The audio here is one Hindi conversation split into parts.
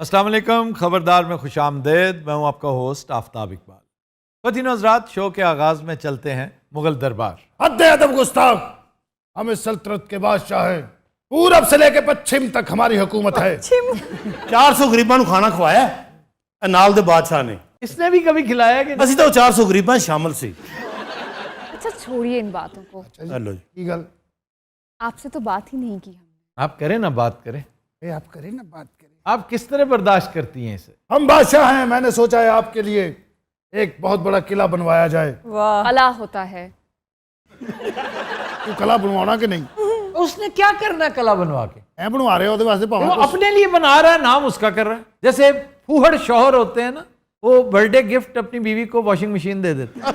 अस्सलाम वालेकुम, खबरदार में खुश आमदेद। मैं हूँ आपका होस्ट आफ्ताब इकबाल। ख़वातीन हज़रात, शो के आगाज़ में चलते हैं मुग़ल दरबार। हद अदब गुस्ताख, हम इस सल्तनत के बादशाह हैं। पूरब से लेके पश्चिम तक हमारी हुकूमत है। 400 गरीबां नूं खाना खवाया नाल दे बादशाह ने। इसने भी कभी खिलाया कि ਅਸੀਂ ਤਾਂ 400 गरीबां शामिल सी। अच्छा छोड़िए इन बातों को। हेलो जी। की गल आपसे तो बात ही नहीं की हमने। आप करें ना, बात करें। आप करें ना, बात करें। आप किस तरह बर्दाश्त करती हैं इसे? हम बादशाह हैं, मैंने सोचा है आपके लिए एक बहुत बड़ा किला बनवाया जाए। अला होता है। तू कला बनवाना कि नहीं? उसने क्या करना है कला बनवा के? ऐ बनवा रहे हो ਉਹਦੇ वास्ते वो भावें अपने लिए बना रहा है, नाम उसका कर रहा है। जैसे फूहड़ शौहर होते हैं ना, वो बर्थडे गिफ्ट अपनी बीवी को वॉशिंग मशीन दे देते हैं।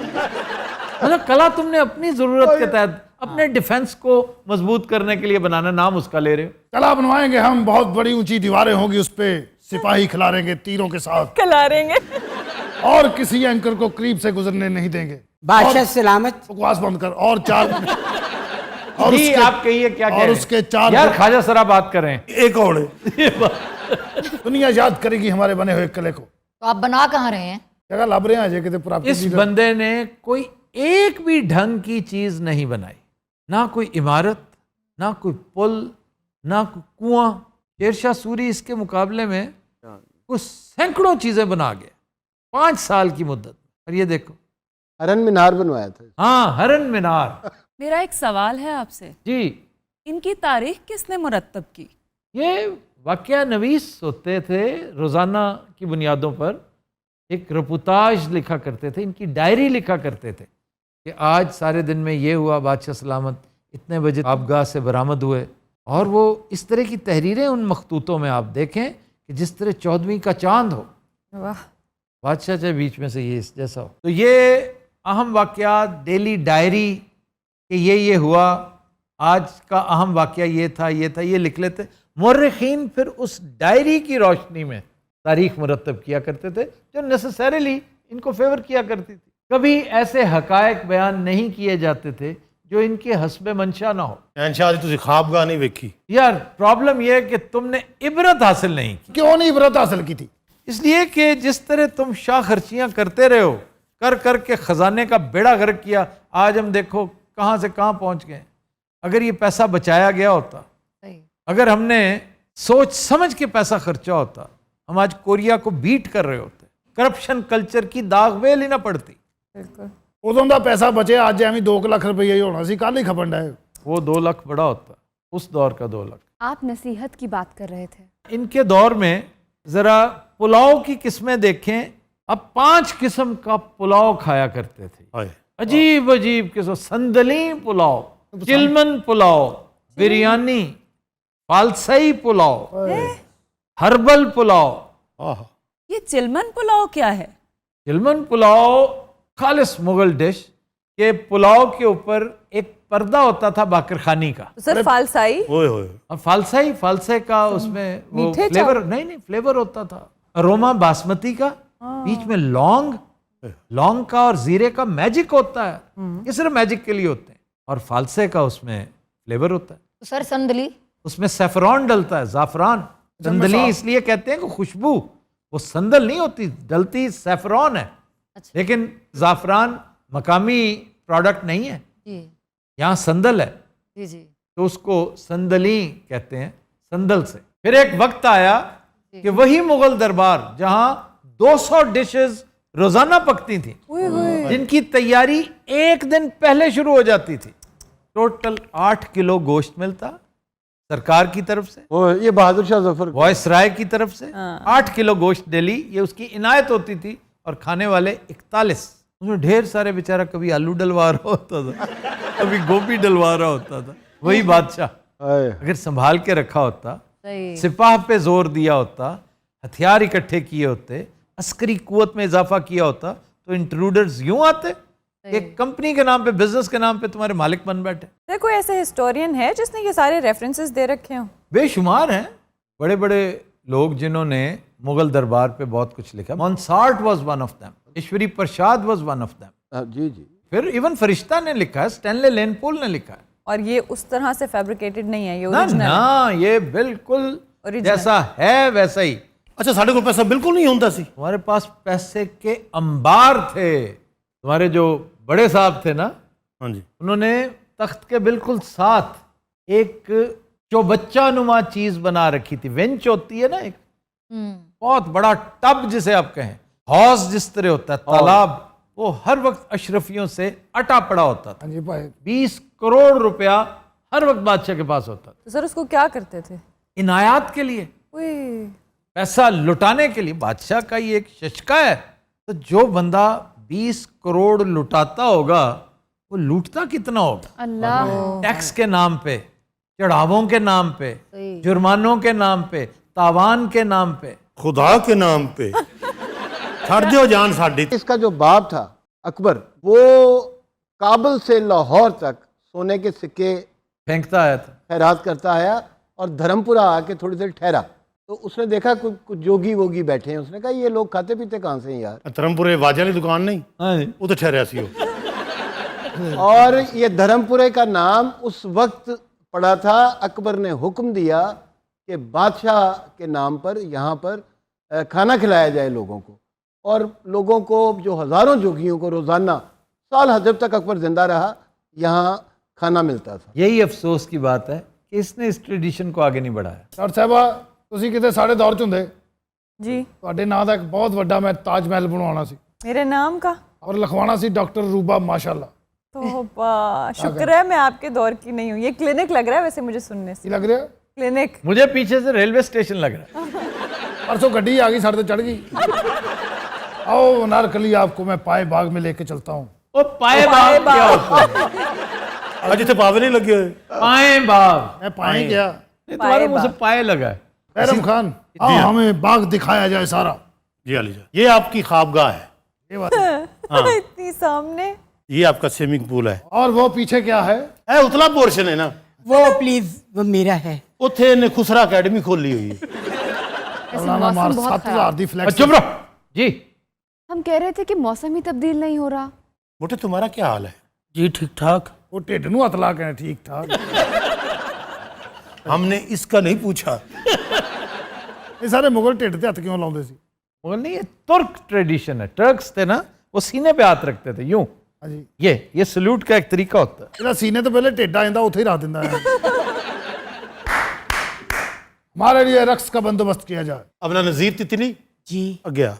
मतलब कला तुमने अपनी जरूरत के तहत अपने डिफेंस को मजबूत करने के लिए बनाना, नाम उसका ले रहे हो। कला बनवाएंगे हम, बहुत बड़ी ऊंची दीवारें होंगी, उस पे सिपाही खिलारेंगे तीरों के साथ, खिलारेंगे। और किसी एंकर को करीब से गुजरने नहीं देंगे। बादशाह सलामत। बकवास बंद कर। और चार और जी, आप कहिए क्या कह और रहे हैं? उसके चार यार ख्वाजा सरा बात कर रहे हैं। एक और है। दुनिया याद करेगी हमारे बने हुए किले को। तो आप बना कहाँ रहे हैं? जगह लब रहे हैं अजय कितने प्राप्त। इस बंदे ने कोई एक भी ढंग की चीज नहीं बनाई, ना कोई इमारत, ना कोई पुल, ना कोई कुआं। शेरशाह सूरी इसके मुकाबले में कुछ सैकड़ों चीजें बना गया 5 साल की मुद्दत। और ये देखो, हरन मीनार बनवाया था। हाँ, हरन मीनार। मेरा एक सवाल है आपसे, जी, इनकी तारीख किसने मुरत्तब की? ये वाकया नवीस होते थे, रोज़ाना की बुनियादों पर एक रिपोर्टाज लिखा करते थे, इनकी डायरी लिखा करते थे कि आज सारे दिन में ये हुआ, बादशाह सलामत इतने बजे आबगाह से बरामद हुए। और वो इस तरह की तहरीरें उन मखतूतों में आप देखें कि जिस तरह 14वीं का चांद हो, वाह। बादशाह चाहे बीच में से ये इस जैसा हो। तो ये अहम वाकयात, डेली डायरी कि ये हुआ, आज का अहम वाकया ये था, ये लिख लेते। मुर्रिखीन फिर उस डायरी की रोशनी में तारीख मुरतब किया करते थे, जो नेसेसरीली इनको फेवर किया करती थी। कभी ऐसे हकायक बयान नहीं किए जाते थे जो इनके हस्बे मंशा ना हो। शहनशाह जी तुसी ख्वाबगाह नहीं वेखी। यार प्रॉब्लम यह है कि तुमने इबरत हासिल नहीं की। क्यों नहीं इबरत हासिल की थी? इसलिए कि जिस तरह तुम शाह खर्चियाँ करते रहे हो, कर कर के ख़जाने का बेड़ा गर्क किया। आज हम देखो कहाँ से कहाँ पहुँच गए। अगर ये पैसा बचाया गया होता, अगर हमने सोच समझ के पैसा खर्चा होता, हम आज कोरिया को बीट कर रहे होते। करप्शन कल्चर की दाग वेल ही ना पड़ती। उदों का पैसा बचे, आज एवं 2 लाख रुपये ही होना सी, कल ही खपन है। वो 2 लाख बड़ा होता, उस दौर का 2 लाख। आप नसीहत की बात कर रहे थे। इनके दौर में ज़रा पुलाव की किस्में देखें। अब 5 किस्म का पुलाव खाया करते थे, हाय। अजीब अजीब किस्म। संदली पुलाव, चिलमन पुलाव, बिरयानी, फालसई पुलाव, हर्बल पुलाव। ये चिलमन पुलाव क्या है? चिलमन पुलाव खालिस मुगल डिश के पुलाव के ऊपर एक पर्दा होता था बाकर खानी का। तो सर फालसाई? ओए होए। और फालसे का उसमें वो मीठे फ्लेवर नहीं फ्लेवर होता था। अरोमा बासमती का, बीच में लौंग का और जीरे का मैजिक होता है। ये सिर्फ मैजिक के लिए होते हैं। और फालसे का उसमें फ्लेवर होता है। तो सर संदली? उसमें सैफरॉन डलता है, जाफरान। संदली इसलिए कहते हैं कि खुशबू, वो संदल नहीं होती, डलती सैफरॉन है। अच्छा। लेकिन जाफरान मकामी प्रोडक्ट नहीं है, जी यहाँ संदल है, जी जी। तो उसको संदली कहते हैं, संदल से। फिर एक वक्त आया कि वही मुगल दरबार जहां 200 डिशेस रोजाना पकती थी, जिनकी तैयारी एक दिन पहले शुरू हो जाती थी। टोटल 8 किलो गोश्त मिलता सरकार की तरफ से, वो ये बहादुर शाह जफर वॉइस राय की तरफ से 8 किलो गोश्त डेली, ये उसकी इनायत होती थी। और खाने वाले 41। उसमें ढेर सारे बेचारा, कभी आलू डलवा रहा होता था, कभी गोभी डलवा रहा होता था। वही बादशाह अगर संभाल के रखा होता, सिपाह पे जोर दिया होता, हथियार इकट्ठे किए होते, अस्करी कुवत में इजाफा किया होता, तो इंट्रूडर्स यूं आते कि कंपनी के नाम पे, बिजनेस के नाम पे तुम्हारे मालिक बन बैठे। सर कोई ऐसे हिस्टोरियन है जिसने ये सारे रेफरेंसेस दे रखे हों? बेशुमार हैं बड़े बड़े लोग जिन्होंने मुगल दरबार पे बहुत कुछ लिखा। Monserrate was one of them, Ishwari Prasad was one of them. जी जी। फिर इवन फरिश्ता ने लिखा है, स्टैनले लेनपोल ने लिखा है। और ये उस तरह से फैब्रिकेटेड नहीं है, ये ना ओरिजिनल है। ना, ये बिल्कुल Original। जैसा है वैसा ही। अच्छा साढ़े को पैसा बिल्कुल नहीं होता सी। तुम्हारे पास पैसे के अंबार थे। तुम्हारे जो बड़े साहब थे ना, हाँ जी। उन्होंने तख्त के बिल्कुल साथ एक जो बच्चा नुमा चीज बना रखी थी। वेंच होती है ना, एक बहुत बड़ा टब जिसे आप कहें, हौज जिस तरह होता है, तालाब, वो हर वक्त अशरफियों से अटा पड़ा होता था। हाँ जी भाई। 20 करोड़ रुपया हर वक्त बादशाह के पास होता था, तो सर उसको क्या करते थे? इनायात के लिए, उई, पैसा लुटाने के लिए। बादशाह का ये एक शशका है। तो जो बंदा 20 करोड़ लुटाता होगा, वो लूटता कितना होगा? अल्लाह। टैक्स के नाम पे, चढ़ावों के नाम पे, जुर्मानों के नाम पे, तावान के नाम पे, खुदा के नाम पे छड़ दो जान साडी। इसका जो बाप था अकबर, वो काबुल से लाहौर तक सोने के सिक्के फेंकता आया था। खैरात करता आया और धर्मपुरा आके थोड़ी देर ठहरा, तो उसने देखा कुछ जोगी वोगी बैठे हैं। उसने कहा ये लोग खाते पीते कहाँ से हैं यार? धर्मपुरे वाजा वाली दुकान नहीं, हाँ जी। वो तो ठहरा सी हो। और ये धर्मपुरे का नाम उस वक्त पड़ा था। अकबर ने हुक्म दिया कि बादशाह के नाम पर यहाँ पर खाना खिलाया जाए लोगों को, और लोगों को, जो हज़ारों जोगियों को रोज़ाना साल जब तक अकबर जिंदा रहा, यहाँ खाना मिलता था। यही अफसोस की बात है कि इसने इस ट्रेडिशन को आगे नहीं बढ़ाया। डॉक्टर साहबा, ਤੁਸੀਂ ਕਿਤੇ ਸਾਡੇ ਦੌਰ 'ਚ ਹੁੰਦੇ, जी ਤੁਹਾਡੇ ਨਾਂ ਦਾ ਇੱਕ ਬਹੁਤ ਵੱਡਾ ਮੈਂ ਤਾਜ ਮਹਿਲ ਬਣਵਾਉਣਾ ਸੀ मेरे नाम का। और लिखवाना सी डॉक्टर रूबा माशाल्लाह। तोबा, शुक्र है मैं आपके दौर की नहीं हूँ। ये क्लिनिक लग रहा है वैसे मुझे सुनने की से। लग रहा है? क्लिनिक। मुझे पीछे से रेलवे स्टेशन लग रहा है। परसों गड्डी आ गई, साढ़े तो चढ़ गई। आओ अनारकली, आपको मैं पाए बाग में लेके चलता हूँ। ओ पाए बाब क्या होता है? आज इतने पावे नहीं लगे हुए। पाए बाब। मैं पाए गया। नहीं, तुम्हारे मुंह से पाए लगा है। बैरम खान, आओ हमें बाग दिखाया जाए सारा। जी अली जा, ये आपकी ख्वाबगाह है, ये बात है। इतनी सामने। ये आपका स्विमिंग पूल है। और वो पीछे क्या है? उतला पोर्शन है ना, वो प्लीज वो मेरा है। उत्थे ने खुसरा अकेडमी खोली हुई है। ऐसे मौलाना मार मौसम बहुत 7,000 दी फ्लैक्स। चुप रहो जी। हम कह रहे थे कि मौसम ही तब्दील नहीं हो रहा। बेटे तुम्हारा क्या हाल है? जी ठीक ठाक। वो ढिड नूं हथ ला के ठीक ठाक। हमने इसका नहीं पूछा। ये सारे मुगल ढिड ते हथ क्यों लाਉਂਦੇ ਸੀ? मगर नहीं, ये तुर्क ट्रेडिशन है। टर्क्स थे ना, वो सीने पे हाथ रखते थे यूं। हाँ जी। ये सल्यूट का एक तरीका होता है। ਇਹਦਾ सीने तो पहले ढिड आ ਜਾਂਦਾ, ਉੱਥੇ ही रख ਦਿੰਦਾ है। हमारे लिए रक्स का बंदोबस्त किया जाए। अपना नजीर तितली जी गया।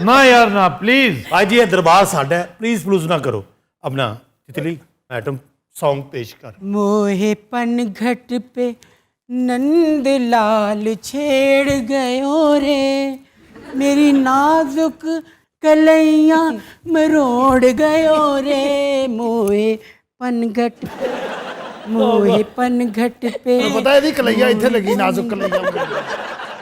ना यार ना, प्लीज। आज ये दरबार साडा है, प्लीज प्लूज ना करो। अपना तितली आइटम सॉन्ग पेश कर। मोहे पनघट पे नंद लाल छेड़ गयो रे, मेरी नाजुक कलैया मरोड़ गयो रे। मोहे पनघट पे पता है कलैया इतने लगी, नाजुक कलैया।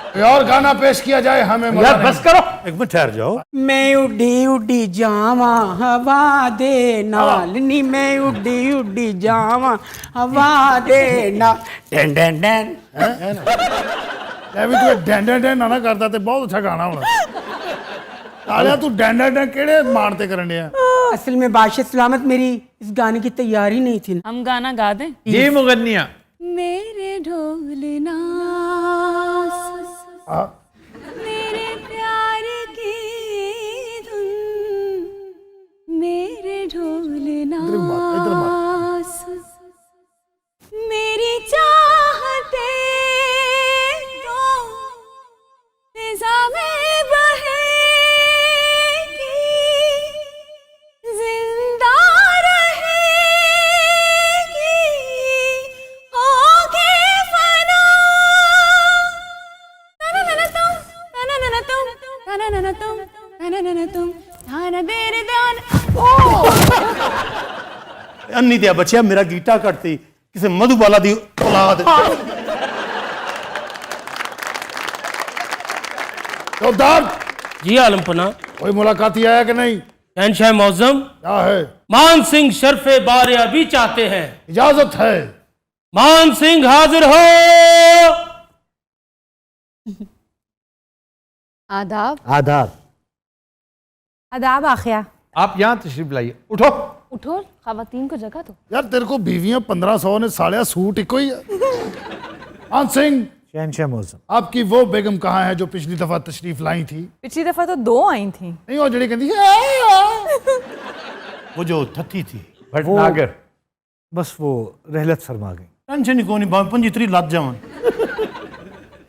कोई और गाना पेश किया जाए हमें। यार बस करो। एक मिनट ठहर जाओ। मैं उड़ी उड़ी जावा हवा दे नाल नी, मैं उड़ी उड़ी जावा हवा दे ना। Dan Dan Dan. भी तू डैन डैन डैन ना करता तो बहुत अच्छा गाना होना। तालिया तू डैन डैन डैन केड़े मान ते करन दिया? असल में बादशाह सलामत मेरी इस गाने की तैयारी नहीं थी। हम गाना गा दें? जी मुगन्निया। मेरे ढोलना मेरे प्यार की धुन, मेरे ढोलना मेरी चाहते तो फिजा में बहेगी, जिंदा रहेगी, होगे फना। अन्नी दिया बच्चा मेरा गीटा कटती किसी मधुबाला दी औलाद। चौधर जी आलमपना। कोई मुलाकाती आया कि नहीं? शहनशाह मौजम क्या है? मान सिंह शर्फे बारिया भी चाहते हैं। इजाजत है। मान सिंह हाजिर हो। आदाब। आधार आदाब आखिया। आप यहाँ तशरीफ लाइए। उठो। उठो, खवातीन को जगह दो। यार तेरे को बीवियां 1500 ने सालिया सूट इको ही है। मान सिंह शहनशाह मौसम। आपकी वो बेगम कहाँ है जो पिछली दफा तशरीफ लाई थी? पिछली दफा तो 2 आई थी। नहीं वो जड़ी कहती है वो जो थती थी भटनागर। बस वो रहलत फरमा गई। टेंशन ही कोई नहीं, भावें पंजितरी लद जावन।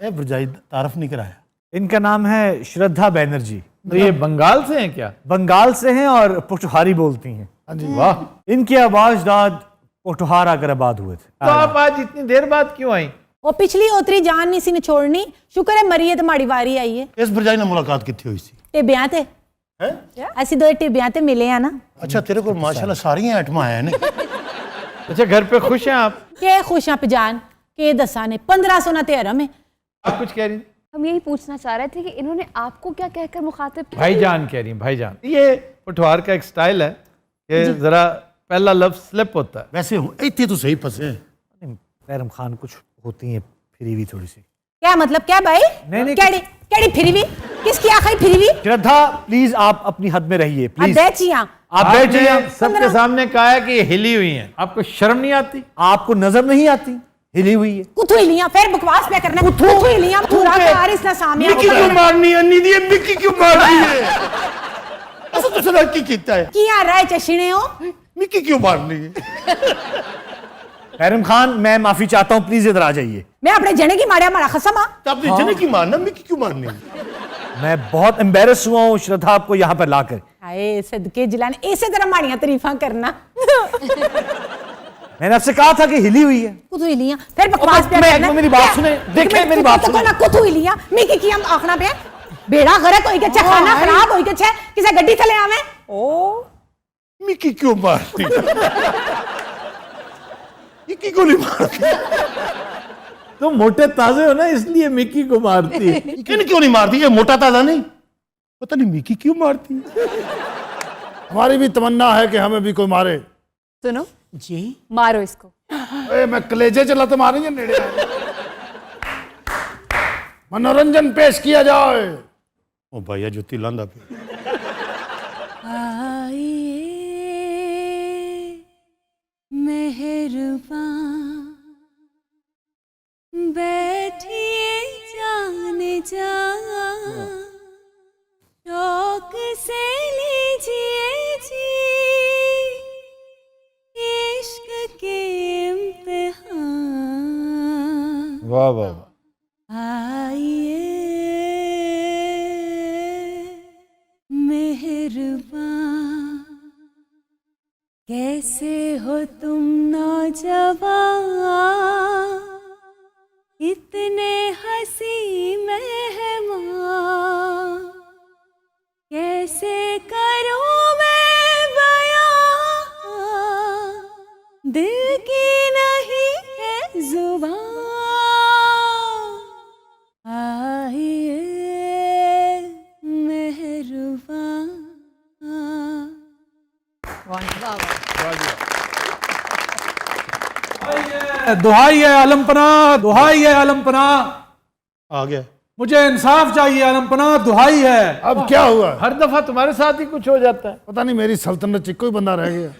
ए भरजाई तारफ नहीं कराया। इनका नाम है श्रद्धा बैनर्जी। तो ये बंगाल से हैं क्या? बंगाल से हैं और पोठहारी बोलती हैं। हाँ जी। वाह। इनके आबाजदाद पोठहार आकर आबाद हुए थे। तो आप आज इतनी देर बाद क्यों आई? वो पिछली ओतरी जान नहीं सी ने छोड़नी, शुक्र है मरी है तो माड़ी वारी आई है। इस भरजाई ने मुलाकात कितनी हुई सी? टिब्बियां ते ਅਸੀਂ ਦੋ टिब्बियां ते मिले हैं ना। अच्छा तेरे को माशाल्लाह सारी आइटम आया ने। अच्छा घर पे खुश हैं आप? के खुश आप जान के दसा ने 1500 ना ते हरम है। आप कुछ कह रही थी? हम यही पूछना चाह रहे थे कि इन्होंने आपको क्या कहकर मुखातिब किया? भाईजान कह रही हैं, भाईजान। ये पठवार का एक स्टाइल है कि जरा पहला लफ्ज स्लिप होता है। वैसे इतने तो सही फंसे। पैरम खान कुछ होती हैं फिरी हुई थोड़ी सी। क्या मतलब क्या भाई? नहीं, केड़ी केड़ी फिरवी किसकी आखिरी फिरवी? श्रद्धा प्लीज आप अपनी हद में रहिए प्लीज। बैठिया आप बैठिए। सबके सामने कहा है कि ये हिली हुई हैं, आपको शर्म नहीं आती? आपको नजर नहीं आती हिली हुई है? कुथु हिलियां फिर बकवास पे करना। कुथु हिलियां पूरा कार इसना सामने मिक्की क्यों मारनी है? नहीं दिए मिक्की क्यों मारनी है? ऐसा तो सदा की कीता है। किया राय चशिने हो? मिक्की क्यों मारनी है? पैरम खान मैं माफी चाहता हूँ, प्लीज इधर आ जाइए। मैं अपने जने की मारिया मारा खसमा। तो अपने जने की मारना, मिक्की क्यों मारनी है? मैं बहुत एम्बेरस हुआ हूँ श्रद्धा आपको यहाँ पर लाकर। हाय सदके जिलाने इसे तरह माड़ियां तारीफां करना। मैंने आपसे कहा था कि हिली हुई है। कुथु हिलियां फिर बकवास पे मैं- करना। मेरी बात सुने, देखें मेरी बात सुने। ना कुथु हिलियां मिकी की हम आखना पे बेड़ा गरक होई के खाना खराब होई के किसे गड्डी थले आवे। ओ मिक्की क्यों मारती है? मिक्की को नहीं मारती। तुम मोटे ताजे हो ना इसलिए मिक्की को मारती है। क्यों नहीं मारती? ये मोटा ताजा नहीं, पता नहीं मिक्की क्यों मारती है। हमारी भी तमन्ना है कि हमें भी कोई मारे। सुनो जी मारो इसको। ए, मैं कलेजे चला तो मारेंगे नेड़े। मनोरंजन पेश किया जाए। ओ भैया जुत्ती लांदा पे। मेहरबान बैठिए जाने जा शौक से लीजिए जी इश्क के इम्तिहान। वाह वाह वाह। आइए मेहरबान कैसे हो तुम नौजवान इतने हंसी मेहमान कैसे करूं मैं बयां दिल की नहीं है जुबान। आइए मेहरबान। दुहाई है आलमपना, दुहाई है आलमपना, आ गया। मुझे इंसाफ चाहिए आलमपना, दुहाई है। अब क्या हुआ? हर दफा तुम्हारे साथ ही कुछ हो जाता है। पता नहीं मेरी सल्तनत च कोई बंदा रह गया।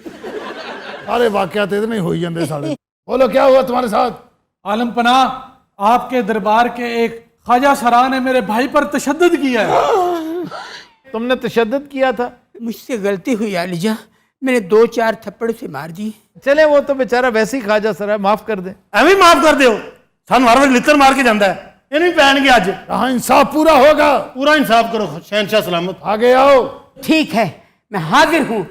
सारे वाकयात इतने ही हो ही जाते साले। बोलो क्या हुआ तुम्हारे साथ? आलमपना आपके दरबार के एक ख्वाजा सरा ने मेरे भाई पर तशद्दुद किया है। तुमने तशद्दुद किया था? मुझसे गलती हुई आलिजा, मैंने 2-4 थप्पड़ से मार दी। चले वो तो बेचारा वैसे ही ख्वाजा सरा है, माफ कर दे। एवं माफ कर दो। सन हर बार लित्तर मार के जाता है। ये नहीं पहन गया आज। कहाँ इंसाफ पूरा होगा? पूरा इंसाफ करो शहनशाह सलामत। आगे आओ। ठीक है मैं हाजिर हूँ,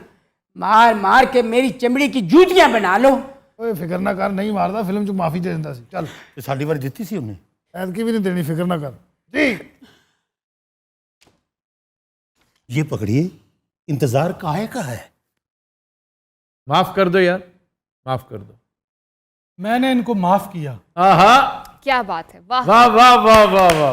मार मार के मेरी चमड़ी की जूतियां बना लो। ओए फिक्र ना कर, नहीं मारदा फिल्म च माफी दे दिंदा सी। चल साड़ी बार जीती सी उन्हें, ऐतकी भी नहीं देनी, फिक्र ना कर जी। ये पकड़िए, इंतजार काहे का है? माफ कर दो यार, माफ कर दो। मैंने इनको माफ किया। आहा क्या बात है, वाह वाह वाह वाह वाह वाह।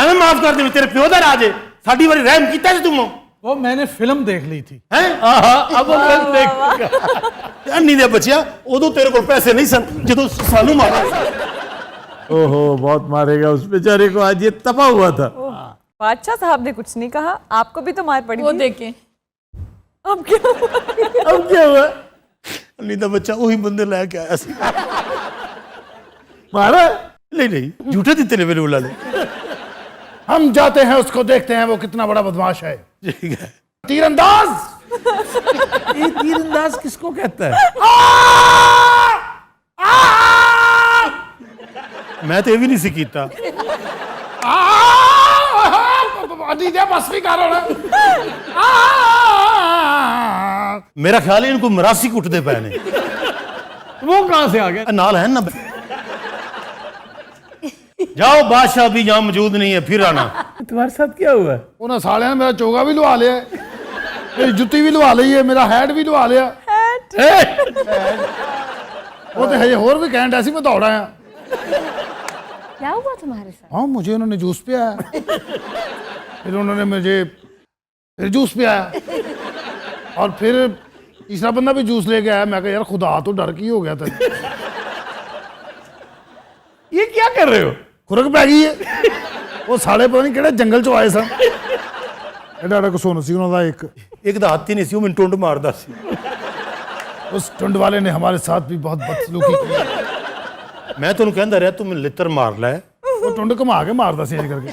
एवं माफ कर दे, तेरे प्यो दा राज है। साड़ी बारी रहम कीता सी तुम। वो मैंने फिल्म देख ली थी। हैं? आहा अब वो फिल्म देख। नहीं दे बचिया, उदो तेरे को पैसे नहीं सन जो सानू मारा। ओहो बहुत मारेगा उस बेचारे को, आज ये तपा हुआ था। बादशाह साहब ने कुछ नहीं कहा, आपको भी तो मार पड़ी। वो देखें अब क्या हुआ? अब क्या हुआ? नहीं तो बच्चा वही बंदे लेके आया सी। मारा है? नहीं नहीं झूठे दिते ने मेरे बुला ले हम जाते हैं उसको देखते हैं वो कितना बड़ा बदमाश है। ठीक है तीरंदाज। ये तीरंदाज किसको कहता है? मैं तो ये भी नहीं सीखता बस भी कर मेरा ख्याल है इनको मरासी कुटते पे ने वो कहाँ से आ गया? नाल है ना जाओ बादशाह भी यहाँ मौजूद नहीं है फिर आना तुम्हारे साथ क्या हुआ है? उन्हें साले ने मेरा चोगा भी लुआ लिया, मेरी जुत्ती भी लुआ ली है, मेरा हैट भी लुआ लिया। वो तो है होर भी कहन ऐसी मैं दौड़ा है। क्या हुआ तुम्हारे साथ? हाँ मुझे उन्होंने जूस पियाया, फिर उन्होंने मुझे फिर जूस पियाया, और फिर तीसरा बंदा भी जूस लेके आया। मैं कहा यार खुदा तो डर की हो गया था। ये क्या कर रहे हो? खुरक पै गई है। वो साले पता नहीं किहड़े जंगल चो आए सन। एडा कसून सी उन्हों दा एक तो हाथी नहीं सी वो मैं टुंड मारदा सी। उस टुंड वाले ने हमारे साथ भी बहुत बदसलूकी की। मैं तुम कहता रहा तू मैं लित्र मार लै। वो टुंड घुमा के मारदा सी इंज करके।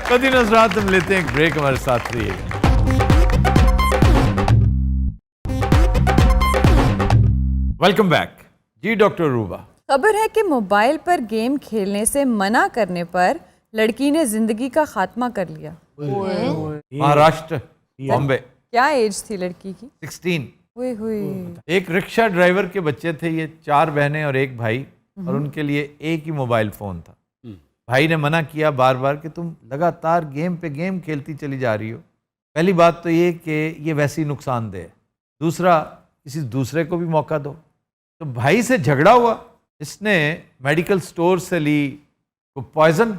कदी नजरात हम लेते हैं एक ब्रेक, हमारे साथ रहिएगा। वेलकम बैक जी डॉक्टर रूबा। खबर है कि मोबाइल पर गेम खेलने से मना करने पर लड़की ने जिंदगी का खात्मा कर लिया। महाराष्ट्र बॉम्बे। क्या एज थी लड़की की? 16। हुई हुई। एक रिक्शा ड्राइवर के बच्चे थे ये, 4 बहनें और एक भाई, और उनके लिए एक ही मोबाइल फ़ोन था। भाई ने मना किया बार बार कि तुम लगातार गेम पे गेम खेलती चली जा रही हो। पहली बात तो ये कि ये वैसे ही नुकसानदेह है, दूसरा किसी दूसरे को भी मौका दो। तो भाई से झगड़ा हुआ, इसने मेडिकल स्टोर से ली पॉइजन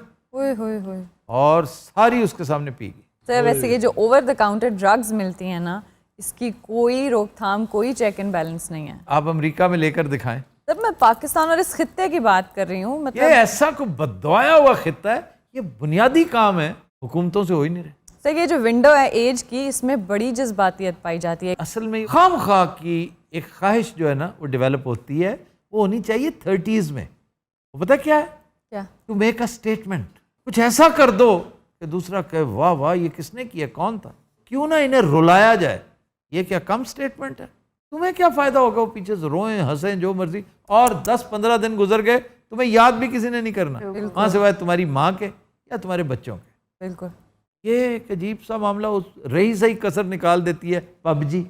और सारी उसके सामने पी गई। सर वैसे ये जो ओवर द काउंटर ड्रग्स मिलती हैं ना, इसकी कोई रोकथाम, कोई चेक एंड बैलेंस नहीं है। आप अमेरिका में लेकर दिखाएं। तब मैं पाकिस्तान और इस खित्ते की बात कर रही हूँ। ये मतलब ऐसा को बदवाया हुआ खित्ता है, ये बुनियादी काम है, हुकूमतों से हो ही नहीं रहे। सर ये जो विंडो है एज की, इसमें बड़ी जज्बातियत पाई जाती है। असल में खामखा की एक ख्वाहिश जो है ना वो डेवलप होती है, वो होनी चाहिए 30s में। वो पता क्या है? क्या? टू मेक अ स्टेटमेंट, कुछ ऐसा कर दो कि दूसरा कहे वाह वाह ये किसने किया, कौन था। क्यों ना इन्हें रुलाया जाए। ये क्या कम स्टेटमेंट है? तुम्हें क्या फ़ायदा होगा वो पीछे से रोएं हंसें जो मर्जी, और 10-15 दिन गुजर गए, तुम्हें याद भी किसी ने नहीं करना, वहाँ सिवाय तुम्हारी माँ के या तुम्हारे बच्चों के। बिल्कुल। ये एक अजीब सा मामला उस रही सही कसर निकाल देती है पबजी।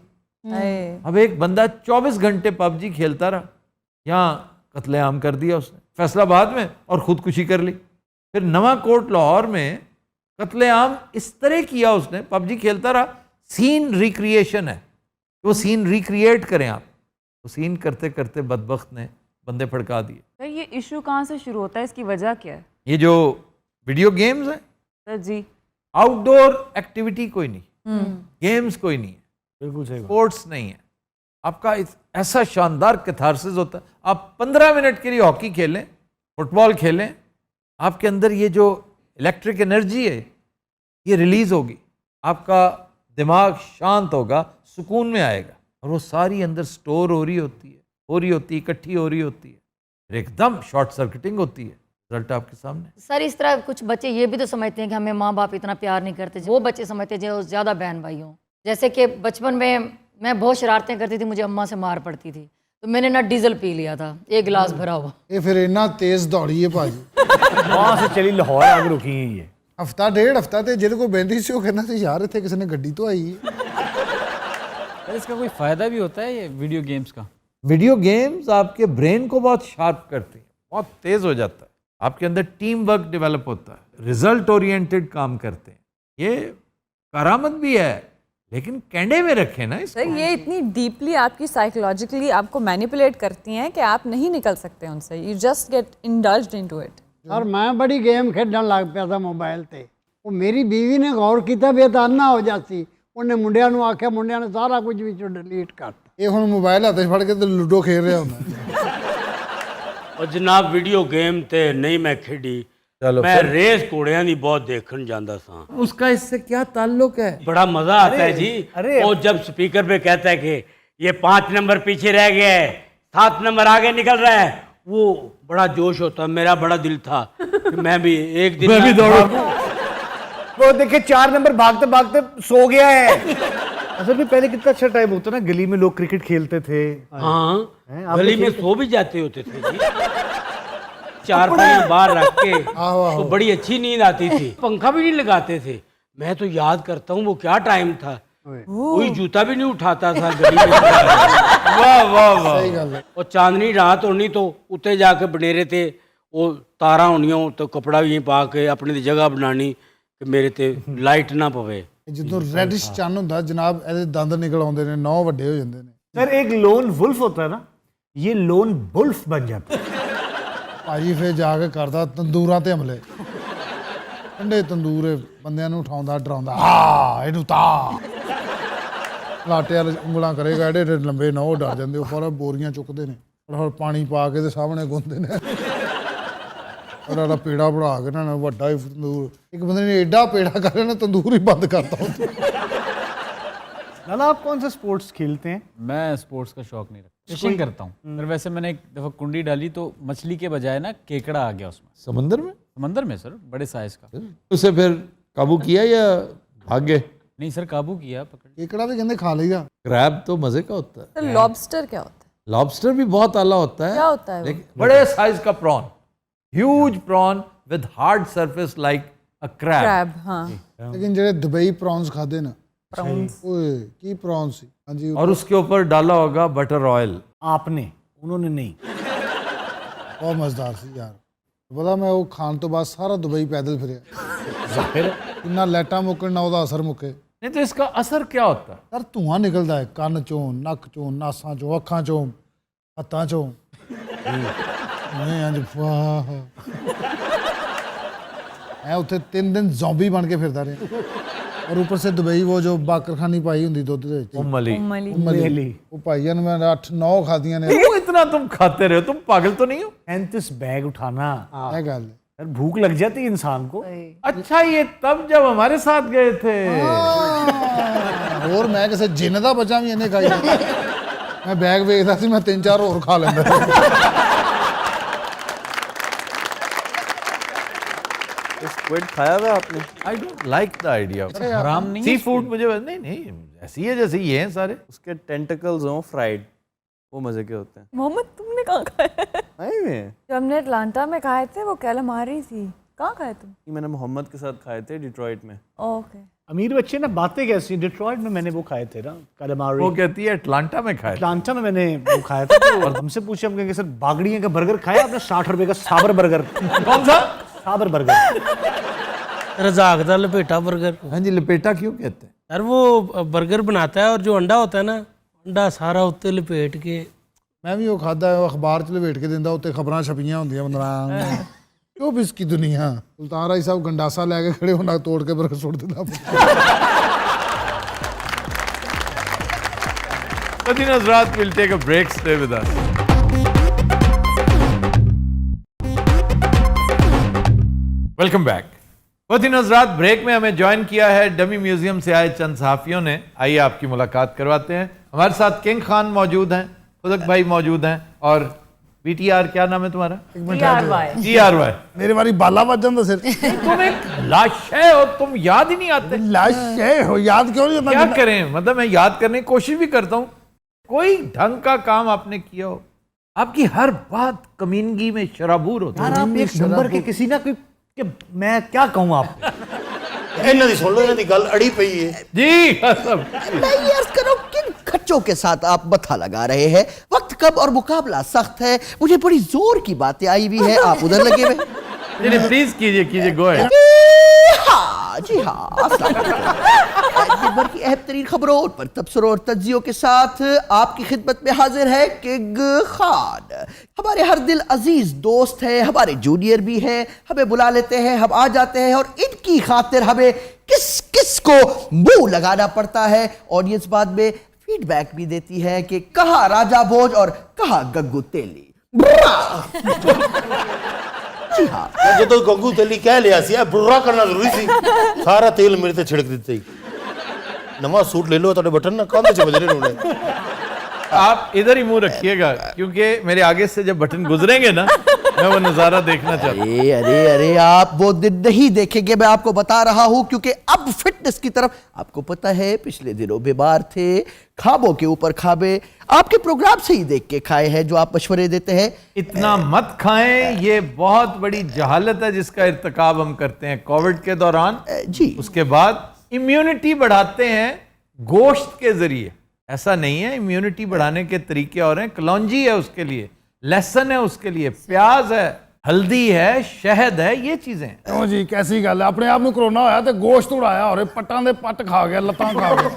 अब एक बंदा 24 घंटे पबजी खेलता रहा, यहाँ कत्लेआम कर दिया उसने फैसलाबाद में और खुदकुशी कर ली। फिर नवा कोर्ट लाहौर में कत्लेआम इस तरह किया उसने, पबजी खेलता रहा। सीन रिक्रिएशन है, वो सीन रिक्रिएट करें आप। वो सीन करते करते बदबख्त ने बंदे फड़का दिए। सर ये इशू कहाँ से शुरू होता है, इसकी वजह क्या है? ये जो वीडियो गेम्स हैं सर जी, आउटडोर एक्टिविटी कोई नहीं, गेम्स कोई नहीं है, बिल्कुल सही, स्पोर्ट्स नहीं है। आपका ऐसा शानदार कैथारसिस होता है। आप 15 मिनट के लिए हॉकी खेलें, फुटबॉल खेलें, आपके अंदर ये जो इलेक्ट्रिक एनर्जी है ये रिलीज होगी, आपका दिमाग शांत होगा, सुकून में आएगा, और वो सारी अंदर स्टोर हो रही होती है, इकट्ठी हो रही होती है, फिर एकदम शॉर्ट सर्किटिंग होती है। रिजल्ट आपके सामने। सर इस तरह कुछ बच्चे ये भी तो समझते हैं कि हमें माँ बाप इतना प्यार नहीं करते, वो बच्चे समझते हैं जो ज़्यादा बहन भाई हों। जैसे कि बचपन में मैं बहुत शरारतें करती थी, मुझे अम्मा से मार पड़ती थी, तो मैंने ना डीजल पी लिया था, एक गिलास भरा हुआ। ये फिर इतना तेज दौड़ी है भाजी। वहां से चली लाहौर आगे रुकी है ये हफ्ता डेढ़ हफ्ता ते जिहदे को बहंदी सी वो कहना सी यार इत्थे किसी ने गड्डी तो आई है। इसका कोई फायदा भी होता है ये वीडियो गेम्स का? वीडियो गेम्स आपके ब्रेन को बहुत शार्प करती है, बहुत तेज हो जाता है, आपके अंदर टीम वर्क डेवलप होता है, रिजल्ट ओरिएंटेड काम करते हैं। ये करामत भी है, लेकिन कैंडे में रखें ना इसको। सर ये इतनी डीपली आपकी साइकोलॉजिकली आपको मैनिपुलेट करती हैं कि आप नहीं निकल सकते उनसे। You just get indulged into it. और मैं बड़ी गेम खेडन लग पिया था मोबाइल ते, वो मेरी बीवी ने गौर किया भी ताना हो जाती, उन्हें मुंडिया नूं आख्या, मुंडिया ने सारा कुछ विचों डिलीट करता। ये हुण मोबाइल हत्थ फड़ के ते लूडो खेल रहा होंदा। और जनाब वीडियो गेम ते नहीं मैं खेडी, मैं रेस घोड़ियां दी बहुत देखन जांदा सा। उसका इससे क्या ताल्लुक है? बड़ा मजा आता है जी। वो जब स्पीकर पे कहता है कि ये 5 नंबर पीछे रह गया है, 7 नंबर आगे निकल रहा है, वो बड़ा जोश होता, मेरा बड़ा दिल था कि मैं भी एक दिन मैं भी दौड़ूं। वो देखिए 4 नंबर भागते भागते सो गया है। असल में पहले कितना अच्छा टाइम होता ना, गली में लोग क्रिकेट खेलते थे। हाँ, गली में सो भी जाते होते थे जी। 4 पहिया बाहर रख के तो बड़ी अच्छी नींद आती थी, पंखा भी नहीं लगाते थे। मैं तो याद करता हूँ वो क्या टाइम था, कोई जूता भी नहीं उठाता था गली में। वाह वाह वाह। और चांदनी रात होनी तो उत्ते जाके बनेरे थे, वो तारा होनिया तो कपड़ा भी पा के अपनी जगह बनानी कि मेरे ते लाइट ना पवे। ਜਦੋਂ ਰੈਡਿਸ਼ ਚੰਨ ਹੁੰਦਾ ਜਨਾਬ, ਇਹਦੇ ਦੰਦ ਨਿਕਲ ਆਉਂਦੇ ਨੇ, ਨੌ ਵੱਡੇ ਹੋ ਜਾਂਦੇ ਨੇ। सर एक लोन वुल्फ होता है ना, ये लोन बुल्फ बन जाता है। ਭਾਜੀ ਫਿਰ ਜਾ ਕੇ ਕਰਦਾ ਤੰਦੂਰਾਂ ਤੇ ਹਮਲੇ, ਠੰਡੇ ਤੰਦੂਰ ਬੰਦਿਆਂ ਨੂੰ ਉਠਾਉਂਦਾ ਡਰਾਉਂਦਾ, ਹਾਂ ਇਹਨੂੰ ਤਾਂ ਲਾਟੇ ਵਾਲੇ ਉਂਗਲਾਂ ਕਰੇਗਾ, ਏਡੇ ਏਡੇ ਲੰਬੇ ਨੌ ਡਰ ਜਾਂਦੇ, ਉਹ ਪਰ ਬੋਰੀਆਂ ਚੁੱਕਦੇ ਨੇ, ਔਰ ਪਾਣੀ ਪਾ ਕੇ ਤੇ ਸਾਹਮਣੇ ਗੁੰਦੇ ਨੇ, ਉਹਦਾ ਪੇੜਾ ਬਣਾ ਕੇ ਨਾ ਵੱਡਾ ਹੀ ਤੰਦੂਰ, ਇੱਕ ਬੰਦੇ ਨੇ ਏਡਾ ਪੇੜਾ ਕਰਿਆ ਨਾ ਤੰਦੂਰ ਹੀ ਬੰਦ ਕਰਤਾ। नाना आप कौन सा स्पोर्ट्स खेलते हैं? मैं स्पोर्ट्स का शौक नहीं रखता, फिशिंग करता हूँ। पर वैसे मैंने एक दफ़ा कुंडी डाली तो मछली के बजाय ना केकड़ा आ गया उसमें। समंदर में? समंदर में सर, बड़े साइज का। उसे फिर काबू किया या भाग गए? नहीं सर, काबू किया, पकड़। केकड़ा भी कहते खा लिया। क्रैब तो मजे का होता है। सर लॉबस्टर क्या होता है? लॉबस्टर भी बहुत आला होता है। क्या होता है वो? बड़े साइज का prawn, huge prawn with hard surface like a crab. Crab, हाँ। लेकिन ਜਿਹੜੇ दुबई प्रॉन्स खाते ना, ओए की प्रॉन्स सी, हाँ जी, और उसके ऊपर डाला होगा बटर ऑयल। आपने, उन्होंने नहीं। बहुत मजेदार सी यार। पता मैं वो खान तो बाद सारा दुबई पैदल फिर जाहिर इन्ना लाइटा मुकन ना ਉਹਦਾ असर मुके। नहीं तो इसका असर क्या होता है? यार धुआं निकलदा है ਕੰਨ ਚੋਂ, ਨੱਕ ਚੋਂ, ਨਾਸਾਂ ਚੋਂ, ਅੱਖਾਂ ਚੋਂ, ਹੱਥਾਂ ਚੋਂ। मैं ਅੱਜ ਵਾਹ मैं ਉੱਥੇ 3 दिन ਜ਼ੋਂਬੀ बन के फिरदा रहा। और ऊपर से दुबई वो जो बाकरखानी पाई हुंदी दुध दे विच, उम्मली वो भाईया ने मैं 8-9 खादियां ने। क्यों इतना तुम खाते रहे हो? तुम पागल तो नहीं हो? 35 बैग उठाना, क्या गल है? यार भूख लग जाती है इंसान को। अच्छा ये तब जब हमारे साथ गए थे। और मैं किसी जिन का बचा भी इन्हें खाई। मैं बैग वेखदा सी, मैं 3-4 और खा लेंदा। स्क्विड खाया हुआ आपने? I don't like the idea. हराम नहीं है सी फूड मुझे नहीं ऐसी है जैसे ये हैं सारे। उसके टेंटिकल्स हों फ्राइड, वो मजे के होते हैं। मोहम्मद तुमने कहाँ खाया? आई में जो हमने अटलांटा में खाए थे वो कैलामारी थी, कहाँ खाए तुम? मैंने मोहम्मद के साथ खाए थे डिट्रॉइट में। ओके। अमीर बच्चे ना बातें कैसी, डिट्रॉइट में मैंने वो खाए थे ना कैलामारी। वो कहती है अटलांटा में खाए। अटलांटा में मैंने वो खाया था। तो और हमसे पूछे, हम कहेंगे सर बागड़िया का बर्गर खाया आपने? 60 रुपए का साबर बर्गर। कौन सा? साबर बर्गर। रजाक दा लपेटा बर्गर। हाँ जी, लपेटा क्यों कहते हैं? यार वो बर्गर बनाता है और जो अंडा होता है ना, अंडा सारा उत्ते लपेट के। मैं भी वो खादा है, अखबार च लपेट के दिंदा, उत्ते खबरां छपियां होंदियां बंदा। क्यों बिस की दुनिया। सुल्तान राय साहब गंडासा लेके खड़े होना, तोड़ के बर्गर सुट दिंदा। Within Hazrat, we'll take a break. Stay with us. Welcome back. वतीन हज़रात, ब्रेक में हमें ज्वाइन किया है डमी म्यूजियम से आए चंद सहाफ़ियों ने। आइए आपकी मुलाकात करवाते हैं। हमारे साथ किंग खान मौजूद हैं, खुदक भाई मौजूद हैं, और BTR क्या नाम है तुम्हारा? TRY। मेरे बारी बाला बज जाता सिर। तुम एक लाशे हो, तुम याद ही नहीं आते। लाशे हो, याद क्यों नहीं आता? क्या करें, मतलब मैं याद करने की कोशिश भी करता हूँ, कोई ढंग का काम आपने किया हो? आपकी हर बात कमीनगी में शराबूर होती है। आप एक नंबर के किसी ना कोई, कि मैं क्या कहूँ आपको। इन्हां दी सुन लो, इन्हां दी गल अड़ी पई है जी। मैं ये अर्ज करूं, किन खच्चों के साथ आप बथा लगा रहे हैं? वक्त कब और मुकाबला सख्त है। मुझे बड़ी जोर की बातें आई हुई है, आप उधर लगे हुए। प्लीज कीजिए गो अहेड। हाँ जी हाँ, दिनभर की अहम तरीन खबरों पर तबसरों और तज्जियों के साथ आपकी खिदमत में हाजिर है किंग खान। हमारे हर दिल अजीज दोस्त है, हमारे जूनियर भी हैं, हमें बुला लेते हैं, हम आ जाते हैं, और इनकी खातिर हमें किस किस को मुंह लगाना पड़ता है। ऑडियंस बाद में फीडबैक भी देती है कि कहाँ राजा भोज और कहाँ गंगू तेली। जी हाँ, जो तो गंगू तेली कह लिया सी, बुर्रा करना जरूरी सी। सारा तेल मेरे ते छिड़क दिता ही। नवा सूट ले लो, ਤੁਹਾਡੇ बटन ना कांधे च बज रहे होने। आप इधर ही मुंह रखिएगा क्योंकि मेरे आगे से जब बटन गुजरेंगे ना मैं वो नजारा देखना चाहता हूँ। अरे आप वो दिन नहीं देखेंगे, मैं आपको बता रहा हूं, क्योंकि अब फिटनेस की तरफ, आपको पता है पिछले दिनों बीमार थे, खाबों के ऊपर खाबे आपके प्रोग्राम से ही देख के खाए हैं जो आप मशवरे देते हैं। इतना मत खाएं, ये बहुत बड़ी जहालत है जिसका इर्तिकाब हम करते हैं कोविड के दौरान। जी उसके बाद इम्यूनिटी बढ़ाते हैं गोश्त के जरिए। ऐसा नहीं है, इम्यूनिटी बढ़ाने के तरीके और हैं। कलौंजी है उसके लिए, लहसुन है उसके लिए, प्याज है, हल्दी है, शहद है, ये चीजें हैं। क्यों जी कैसी गल है, अपने आप में कोरोना होया तो गोश्त उड़ाया और पट्टां दे पट खा गया, लत्तां खा गया।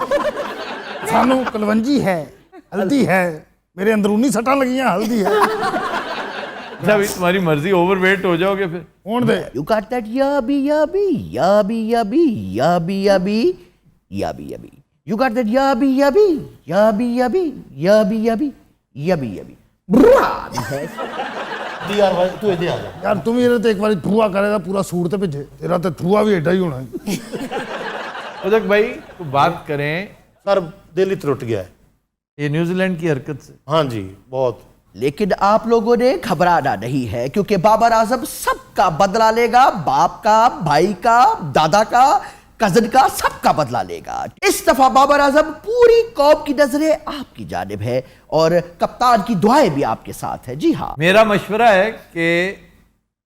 सानू कलवंजी है, हल्दी है, मेरे अंदरूनी सट्टां लगियां, हल्दी है। जब तुम्हारी मर्जी, ओवरवेट हो जाओगे फिर होने दे। You got that yabby yabby yabby yabby yabby yabby yabby yabby. You got that yabby yabby yabby yabby yabby yabby yabby yabby. यार भाई तू इधर आ जा यार तुम ये तो एक बार ठुआ करेगा पूरा सूट ते भेजे, तेरा तो ठुआ भी एडा ही होना है। उदक भाई तो बात करें, सर दिल ही टूट गया है ये न्यूजीलैंड की हरकत से। हाँ जी बहुत। लेकिन आप लोगों ने घबराना नहीं है, क्योंकि बाबर आजम सबका बदला लेगा, बाप का, भाई का, दादा का, कजन का, सबका बदला लेगा। इस दफा बाबर आजम पूरी कौम की नजरें आपकी जानिब है और कप्तान की दुआएं भी आपके साथ है। जी हाँ, मेरा मशवरा है कि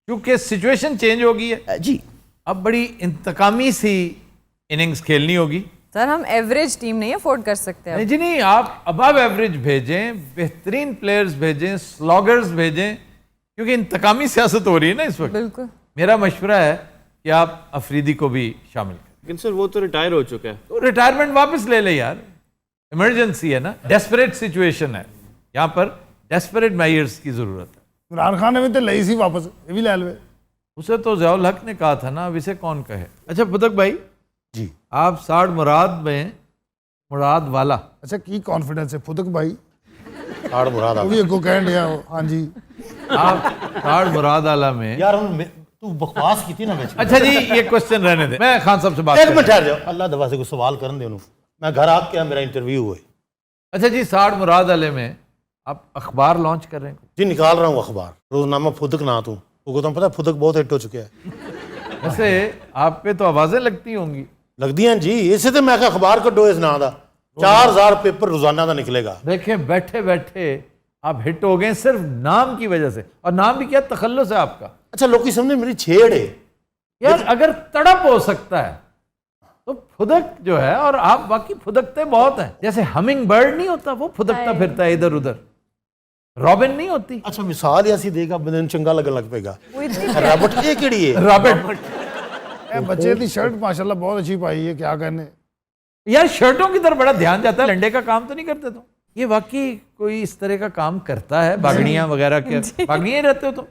क्योंकि सिचुएशन चेंज हो गई है जी, अब बड़ी इंतकामी सी इनिंग्स खेलनी होगी। सर हम एवरेज टीम नहीं अफोर्ड कर सकते नहीं जी नहीं, आप अबव एवरेज भेजें, बेहतरीन प्लेयर्स भेजें, स्लॉगर्स भेजें, क्योंकि इंतकामी सियासत हो रही है ना इस वक्त। बिल्कुल। मेरा मशवरा है कि आप अफरीदी को भी शामिल करें। लेकिन सर वो तो रिटायर हो चुका है। तो रिटायरमेंट वापस ले ले यार, इमरजेंसी है ना, डेस्परेट सिचुएशन है, यहाँ पर डेस्परेट मेजर्स की जरूरत है। इमरान खान ने भी तो लई सी वापस, ये भी ले लवे। उसे तो ज़ियाउल हक ने कहा था ना, अब इसे कौन कहे। अच्छा फुदक भाई जी, आप साड़ मुराद में मुराद वाला। अच्छा की कॉन्फिडेंस है फुदक भाई, साड़ मुराद वो भी अगो कह दिया। हाँ जी, आप साड़ मुराद वाला में यार तू बकवास की थी ना। अच्छा जी ये क्वेश्चन रहने दे, मैं खान साहब से बात एक मिनट ठहर जाओ, अल्लाह दवा से कोई सवाल करन दे उन्होंने, मैं घर आके मेरा इंटरव्यू हुए। अच्छा जी साड़ मुराद वाले में आप अखबार लॉन्च कर रहे हैं? जी निकाल रहा हूँ अखबार, रोजनामा फुदक ना तू को तो पता फुदक बहुत हिट हो चुका है। वैसे आप पे तो आवाजें लगती होंगी। लगती हैं जी, इसे तो मैं अखबार कड्डो इस ना दा 4000 पेपर रोजाना का निकलेगा। देखें बैठे बैठे आप हिट हो गए सिर्फ नाम की वजह से, और नाम भी क्या तखल्लुस है आपका। अच्छा लोग की समझे मेरी छेड़ है यार, अगर तड़प हो सकता है तो फुदक जो है, और आप बाकी फुदकते बहुत हैं, जैसे हमिंग बर्ड नहीं होता वो फुदकता फिरता है इधर उधर, रॉबिन नहीं होती। अच्छा मिसाल ऐसी देगा बंदे ਨੂੰ ਚੰਗਾ ਲੱਗਣ ਲੱਗ ਪਏਗਾ। रॉबर्ट ये केड़ी है? रॉबर्ट बच्चे की शर्ट माशाल्लाह बहुत अच्छी पाई है, क्या कहने। यार शर्टों की तरफ बड़ा ध्यान जाता है, लंडे का काम तो नहीं करते तुम? ये वाकई कोई इस तरह का काम करता है? बागड़ियां वगैरह के बागड़ियां ही रहते हो तुम?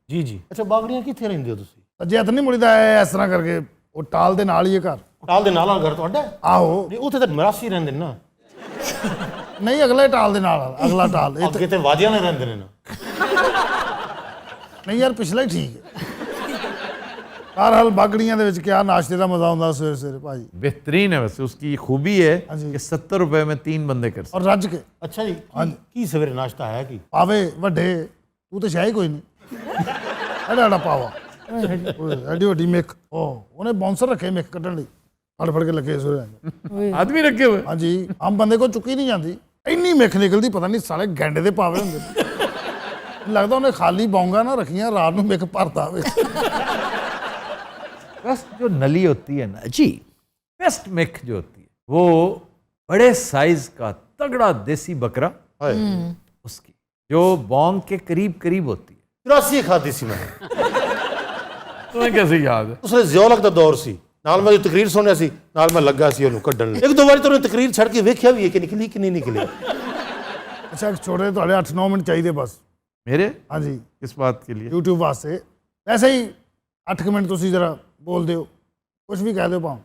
जी जी। अच्छा बागड़ियां किथे रहंदे हो तुसी? अजे हथ नहीं मुड़ीदा है इस तरह करके, वो टाल दे नाल ही है घर। टाल दे नाल घर ਤੁਹਾਡਾ? आहो नहीं उथे तो मरासी रहंदे ना। नहीं अगला ही टाल दे नाल, अगला टाल ਅੱਗੇ ਤੇ ਵਾਦੀਆਂ ਨੇ ਰਹਿੰਦੇ ਨੇ ਨਾ। नहीं यार पिछला ही ठीक है। बहरहाल बागड़ियां दे विच क्या नाश्ते का मजा आउंदा सवेरे सवेरे भाजी। बेहतरीन है, वैसे उसकी खूबी है कि 70 रुपए में 3 बंदे कर सकते। और रज के। अच्छा जी की सवेरे नाश्ता है की? पावे वड्डे, तू तो शाही कोई नहीं। एड़ा पावा एडी वड्डी मिक, उन्हें बाउंसर रखे मिक कड्ढण लई, फड़ फड़ के लगे सवेरे आदमी रखे हुए। हाँ जी, आम बंदे को चुकी नहीं जाती, इन्नी मिक निकलती, पता नहीं साले गैंडे दे पावे होंदे। लगता उन्हें खाली बौंगा ना रखियां, रात में मिक भरता हुए। बस जो नली होती है ना जी, बेस्ट मिक जो होती है वो बड़े साइज का तगड़ा देसी बकरा उसकी, जो बौंग के करीब करीब होती है। 83 खादी सी मैं। तुम्हें कैसे याद है? उसने जियोलॉग ਦਾ ਦੌਰ ਸੀ, ਨਾਲ ਮੈਂ ਤਕਰੀਰ ਸੁਣਿਆ ਸੀ, ਨਾਲ ਮੈਂ ਲੱਗਾ ਸੀ ਉਹਨੂੰ ਕੱਢਣ ਲਈ। ਇੱਕ ਦੋ ਵਾਰੀ ਤਾਂ ਤਕਰੀਰ ਛੱਡ ਕੇ ਵੇਖਿਆ ਵੀ ਹੈ ਕਿ ਨਿਕਲੀ ਕਿ ਨਹੀਂ ਨਿਕਲੀ। अच्छा छोटे तो 8-9 मिनट चाहिए बस मेरे। हाँ जी, किस बात के लिए? यूट्यूब वास्ते। ऐसे ही 8 मिनट तुम जरा बोल दो, कुछ भी कह दो पाओ।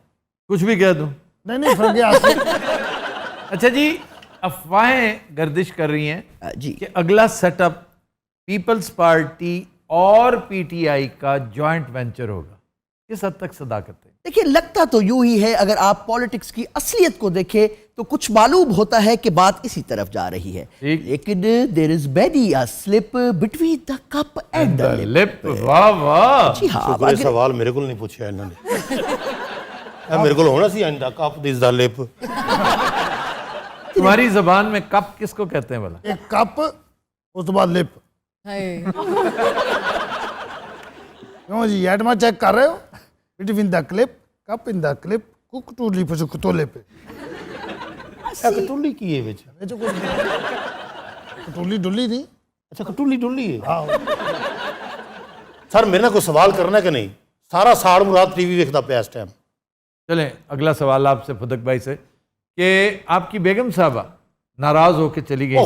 कुछ भी कह दूं? नहीं नहीं फर्क। अच्छा जी अफवाहें गर्दिश कर रही हैं जी कि अगला सेटअप पीपल्स पार्टी और पीटीआई का जॉइंट वेंचर होगा। किस हद तक सदाकत है? देखिए लगता तो यूं ही है, अगर आप पॉलिटिक्स की असलियत को देखें तो कुछ मालूम होता है कि बात इसी तरफ जा रही है, लेकिन देयर इज बैडी a slip between the cup and the lip. वाह वाह, जी हाँ, शुक्र है सवाल मेरे को नहीं पूछा इन्होंने। मेरे को होना सी and the cup this the lip. तुम्हारी जबान में कप किसको कहते हैं भला? एक कप, उस बाद लिप। क्यों जी एडमा चेक कर रहे हो? Between the clip, cup in the clip, cook to lip से कुतोले पे। कटुल्ली की है विच? कटुल्ली डुल्ली नहीं। अच्छा कटुल्ली डुल्ली है। हाँ। सर मेरे ना कोई सवाल करना कि नहीं? सारा साड़ मुराद टीवी देखता पे इस टाइम। चलें अगला सवाल आपसे फुदक भाई से कि आपकी बेगम साहबा नाराज होके चली गई थी,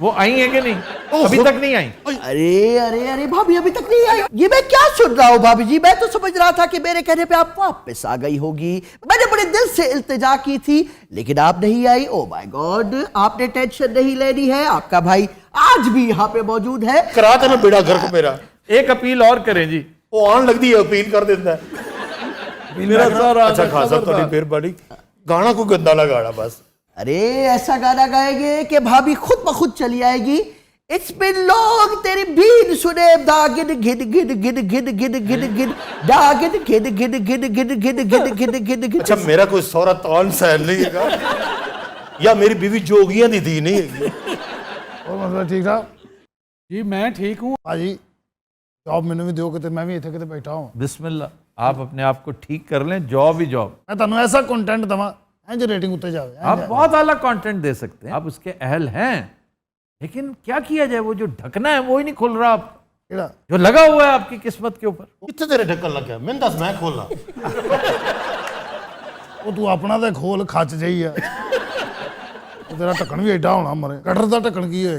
वो आई है कि नहीं? अभी तक नहीं आई। अरे अरे अरे भाभी अभी तक नहीं आई? ये मैं क्या सुन रहा हूँ भाभी जी? मैं तो समझ रहा था कि मेरे कहने पे आप वापस आ गई होगी। मैंने बड़े दिल से इल्तिजा की थी, लेकिन आप नहीं आई। ओ माय गॉड, आपने टेंशन नहीं लेनी है, आपका भाई आज भी यहाँ पे मौजूद है। करा देना बेड़ा घर को मेरा। एक अपील और करें जी। वो आन लगती है, अपील कर देता है मेरा सारा। अच्छा खासा थोड़ी मेहरबानी, गाना को गंदा लगाना बस। अरे ऐसा गाना गाएंगे कि भाभी खुद ब खुद चली आएगी। इट्स बिन लॉन्ग तेरी बीन सुने दागिन गिद गिद गिद गिद गिद गिद गिद दागिन गिद गिद गिद गिद गिद गिद गिद गिद गिद। अच्छा मेरा कोई सौरा तौन सहन नहीं है या मेरी बीवी जोगियां दी थी नहीं है? और मतलब ठीक था जी? मैं ठीक हूँ भाजी, जॉब मैंने भी दो, मैं भी इतने बैठा हूँ। बिस्मिल्लाह, आप अपने आप को ठीक कर लें, जॉब ही जॉब। मैं तुम ऐसा कंटेंट दवा जो रेटिंग उतर जाए। आप बहुत आला कंटेंट दे सकते हैं, आप उसके अहल हैं, लेकिन क्या किया जाए? वो जो ढकना है वो ही नहीं खुल रहा आपका, जो लगा हुआ है आपकी किस्मत के ऊपर। कितने तेरे ढक्कन लग गया? मैंने दस मैं खोलना। वो तू अपना तो खोल, खच जाई है। तेरा ढक्कन भी एडा होना मरे, कटर का ढक्कन की है,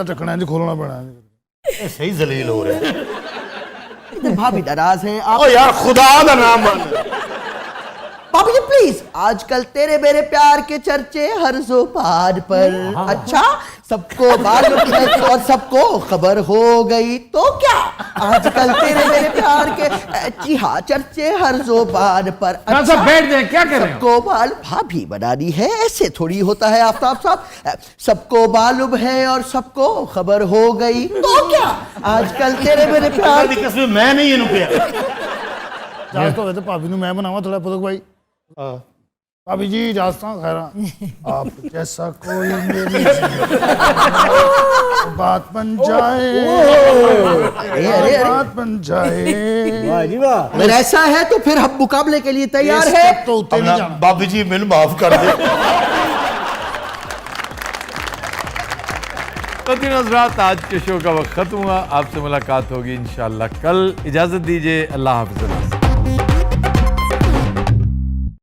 ढक्कन इंज खोलना पैना। सही जलील हो रहे हैं। भाभी नाराज है ओ यार खुदा का नाम मान। भाभी जी प्लीज, आजकल तेरे मेरे प्यार के चर्चे हर ज़ुबान पर। अच्छा सबको मालूम है और सबको खबर हो गई तो क्या? आजकल तेरे मेरे प्यार के जी हाँ चर्चे हर ज़ुबान पर। अच्छा बैठ जाए, क्या कर रहे हैं? सबको मालूम, भाभी बनानी है, ऐसे थोड़ी होता है आफ्ताब साहब। सबको मालूम है और सबको खबर हो गई तो क्या? आजकल तेरे मेरे प्यार की मैं नहीं रुपया जास्त हो तो भाभी ਨੂੰ मैं बनावा थोड़ा पुदक भाई। भाभी जी जास्ता खैरा आप जैसा कोई मेरी बात बन जाए, बात बन जाए। अगर ऐसा है तो फिर हम मुकाबले के लिए तैयार है। तो उतने नहीं जाना। बाबी जी मैंने माफ कर दे। तो दिन हज़रात, आज के शो का वक्त खत्म हुआ। आपसे मुलाकात होगी इंशाअल्लाह कल। इजाज़त दीजिए, अल्लाह हाफ़िज़।